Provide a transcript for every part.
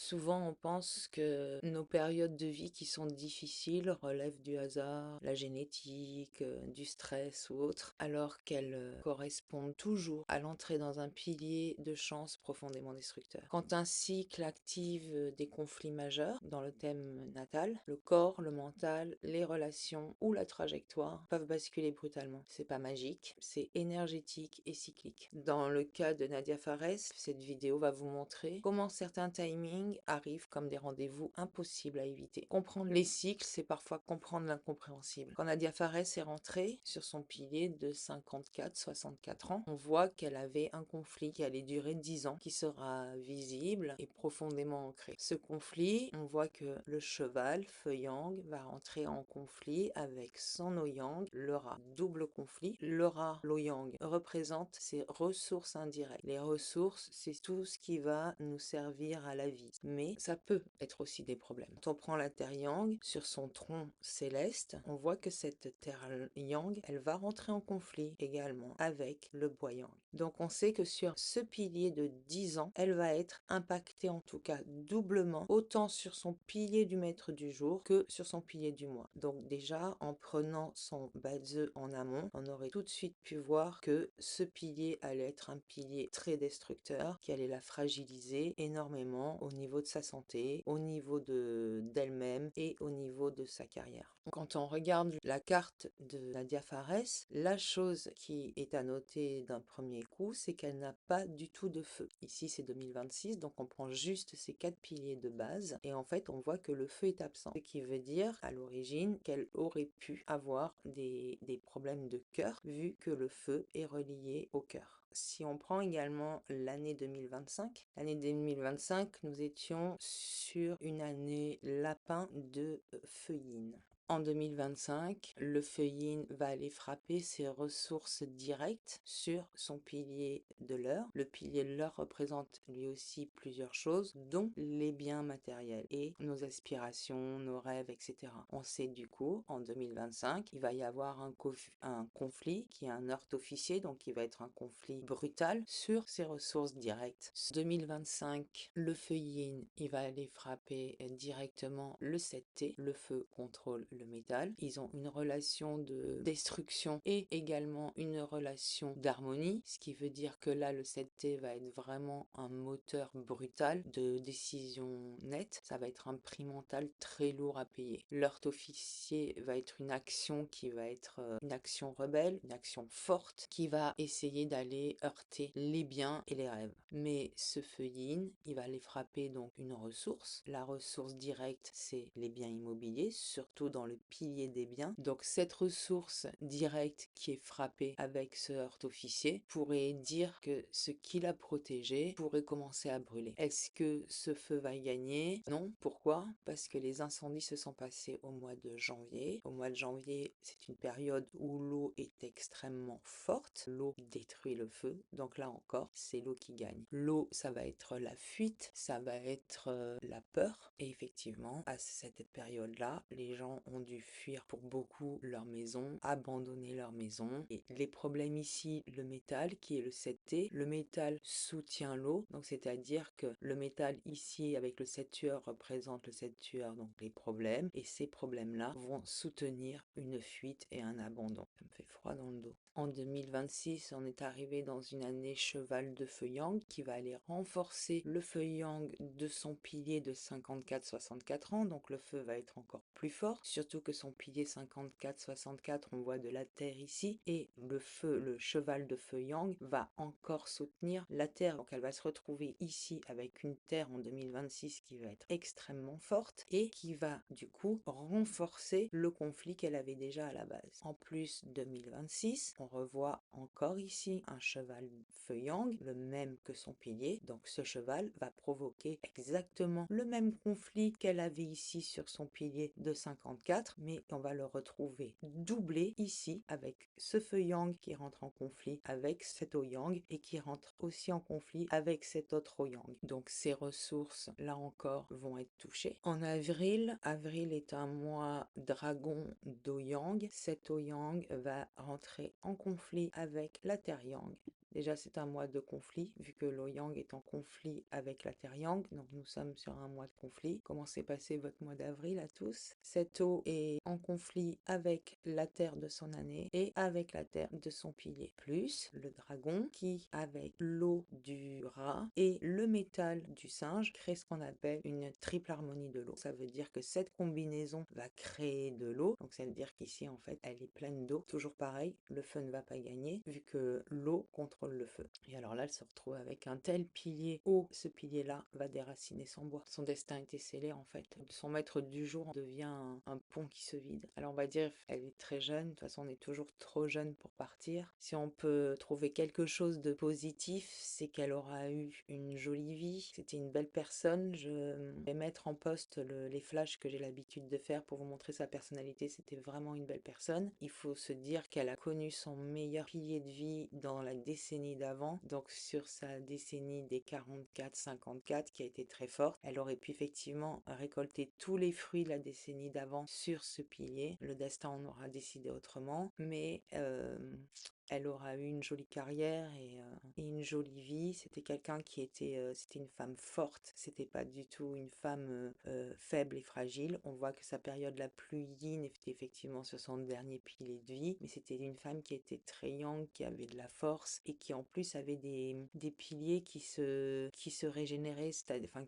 Souvent, on pense que nos périodes de vie qui sont difficiles relèvent du hasard, la génétique, du stress ou autre, alors qu'elles correspondent toujours à l'entrée dans un pilier de chance profondément destructeur. Quand un cycle active des conflits majeurs dans le thème natal, le corps, le mental, les relations ou la trajectoire peuvent basculer brutalement. C'est pas magique, c'est énergétique et cyclique. Dans le cas de Nadia Fares, cette vidéo va vous montrer comment certains timings arrivent comme des rendez-vous impossibles à éviter. Comprendre les cycles, c'est parfois comprendre l'incompréhensible. Quand Nadia Fares est rentrée sur son pilier de 54-64 ans, on voit qu'elle avait un conflit qui allait durer 10 ans, qui sera visible et profondément ancré. Ce conflit, on voit que le cheval, Feu Yang, va rentrer en conflit avec son Ouyang, le rat. Double conflit. Le rat, l'Ouyang, représente ses ressources indirectes. Les ressources, c'est tout ce qui va nous servir à la vie. Mais ça peut être aussi des problèmes. Quand on prend la terre Yang, sur son tronc céleste, on voit que cette terre Yang, elle va rentrer en conflit également avec le bois Yang. Donc on sait que sur ce pilier de 10 ans, elle va être impactée en tout cas doublement, autant sur son pilier du maître du jour que sur son pilier du mois. Donc déjà, en prenant son Bazeux en amont, on aurait tout de suite pu voir que ce pilier allait être un pilier très destructeur, qui allait la fragiliser énormément au niveau de sa santé, au niveau d'elle-même et au niveau de sa carrière. Quand on regarde la carte de Nadia Fares, la chose qui est à noter d'un premier coup, c'est qu'elle n'a pas du tout de feu. Ici, c'est 2026, donc on prend juste ces 4 piliers de base et en fait, on voit que le feu est absent. Ce qui veut dire, à l'origine, qu'elle aurait pu avoir des problèmes de cœur, vu que le feu est relié au cœur. Si on prend également l'année 2025, nous étions sur une année lapin de feu yin. En 2025, le feu yin va aller frapper ses ressources directes sur son pilier de l'heure. Le pilier de l'heure représente lui aussi plusieurs choses, dont les biens matériels et nos aspirations, nos rêves, etc. On sait du coup, en 2025, il va y avoir un conflit qui est un heurt officier, donc qui va être un conflit brutal sur ses ressources directes. 2025, le feu yin, il va aller frapper directement le 7T, le feu contrôle le métal. Ils ont une relation de destruction et également une relation d'harmonie, ce qui veut dire que là, le 7T va être vraiment un moteur brutal de décision nette. Ça va être un prix mental très lourd à payer. L'heurt officier va être une action qui va être une action rebelle, une action forte, qui va essayer d'aller heurter les biens et les rêves. Mais ce feu yin, il va aller frapper donc une ressource. La ressource directe, c'est les biens immobiliers, surtout dans le pilier des biens. Donc cette ressource directe qui est frappée avec ce heurt officier pourrait dire que ce qui l'a protégé pourrait commencer à brûler. Est-ce que ce feu va gagner? Non. Pourquoi? Parce que les incendies se sont passés au mois de janvier. Au mois de janvier, c'est une période où l'eau est extrêmement forte. L'eau détruit le feu. Donc là encore, c'est l'eau qui gagne. L'eau, ça va être la fuite, ça va être la peur. Et effectivement, à cette période-là, les gens ont dû fuir pour beaucoup leur maison, abandonner leur maison. Et les problèmes ici, le métal qui est le 7T, le métal soutient l'eau, donc c'est-à-dire que le métal ici avec le 7 tueur représente le 7 tueur, donc les problèmes, et ces problèmes-là vont soutenir une fuite et un abandon. Ça me fait froid dans le dos. En 2026, on est arrivé dans une année cheval de feu yang qui va aller renforcer le feu yang de son pilier de 54-64 ans, donc le feu va être encore plus fort, surtout que son pilier 54-64, on voit de la terre ici, et le feu, le cheval de feu yang va encore soutenir la terre, donc elle va se retrouver ici avec une terre en 2026 qui va être extrêmement forte et qui va du coup renforcer le conflit qu'elle avait déjà à la base. En plus, 2026, on revoit encore ici un cheval feu yang, le même que son pilier, donc ce cheval va provoquer exactement le même conflit qu'elle avait ici sur son pilier de 54, mais on va le retrouver doublé ici avec ce feu yang qui rentre en conflit avec cet Ouyang et qui rentre aussi en conflit avec cet autre Ouyang. Donc ces ressources, là encore, vont être touchées. En avril, avril est un mois dragon d'Ouyang. Cet Ouyang va rentrer en conflit avec la terre yang. Déjà, c'est un mois de conflit, vu que l'Oyang est en conflit avec la Terre Yang, donc nous sommes sur un mois de conflit. Comment s'est passé votre mois d'avril à tous? Cette eau est en conflit avec la Terre de son année et avec la Terre de son pilier. Plus le dragon qui, avec l'eau du rat et le métal du singe, crée ce qu'on appelle une triple harmonie de l'eau. Ça veut dire que cette combinaison va créer de l'eau, donc ça veut dire qu'ici en fait elle est pleine d'eau. Toujours pareil, le feu ne va pas gagner vu que l'eau contrôle le feu. Et alors là, elle se retrouve avec un tel pilier haut, ce pilier-là va déraciner son bois. Son destin était scellé en fait. Son maître du jour devient un pont qui se vide. Alors on va dire, elle est très jeune, de toute façon on est toujours trop jeune pour partir. Si on peut trouver quelque chose de positif, c'est qu'elle aura eu une jolie vie, c'était une belle personne. Je vais mettre en poste les flashs que j'ai l'habitude de faire pour vous montrer sa personnalité, c'était vraiment une belle personne. Il faut se dire qu'elle a connu son meilleur pilier de vie dans la décennie d'avant, donc sur sa décennie des 44-54 qui a été très forte. Elle aurait pu effectivement récolter tous les fruits de la décennie d'avant sur ce pilier. Le destin en aura décidé autrement, mais elle aura eu une jolie carrière et une jolie vie. C'était quelqu'un qui était, c'était une femme forte. C'était pas du tout une femme faible et fragile. On voit que sa période la plus yin était effectivement sur son dernier pilier de vie, mais c'était une femme qui était très yang, qui avait de la force et qui en plus avait des piliers qui se régénéraient, c'est-à-dire, enfin,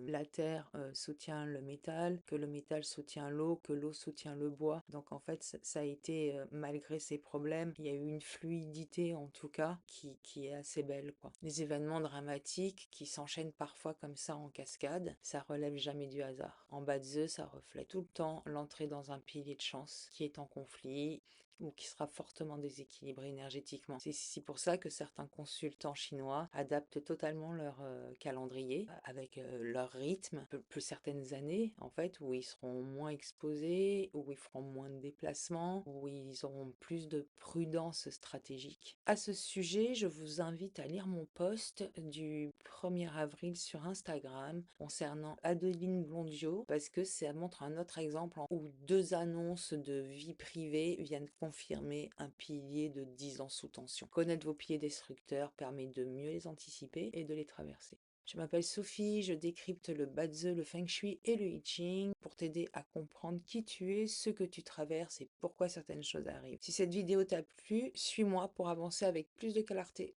la terre soutient le métal, que le métal soutient l'eau, que l'eau soutient le bois. Donc en fait, ça a été, malgré ses problèmes, il y a eu une fluidité en tout cas qui est assez belle, quoi. Les événements dramatiques qui s'enchaînent parfois comme ça en cascade, ça relève jamais du hasard. En bas de Zeus, ça reflète tout le temps l'entrée dans un pilier de chance qui est en conflit ou qui sera fortement déséquilibré énergétiquement. C'est pour ça que certains consultants chinois adaptent totalement leur calendrier avec leur rythme, plus certaines années en fait, où ils seront moins exposés, où ils feront moins de déplacements, où ils auront plus de prudence stratégique. À ce sujet, je vous invite à lire mon post du 1er avril sur Instagram concernant Adeline Blondiot, parce que ça montre un autre exemple où deux annonces de vie privée viennent confirmer un pilier de 10 ans sous tension. Connaître vos piliers destructeurs permet de mieux les anticiper et de les traverser. Je m'appelle Sophie, je décrypte le Badze, le Feng Shui et le I Ching pour t'aider à comprendre qui tu es, ce que tu traverses et pourquoi certaines choses arrivent. Si cette vidéo t'a plu, suis-moi pour avancer avec plus de clarté.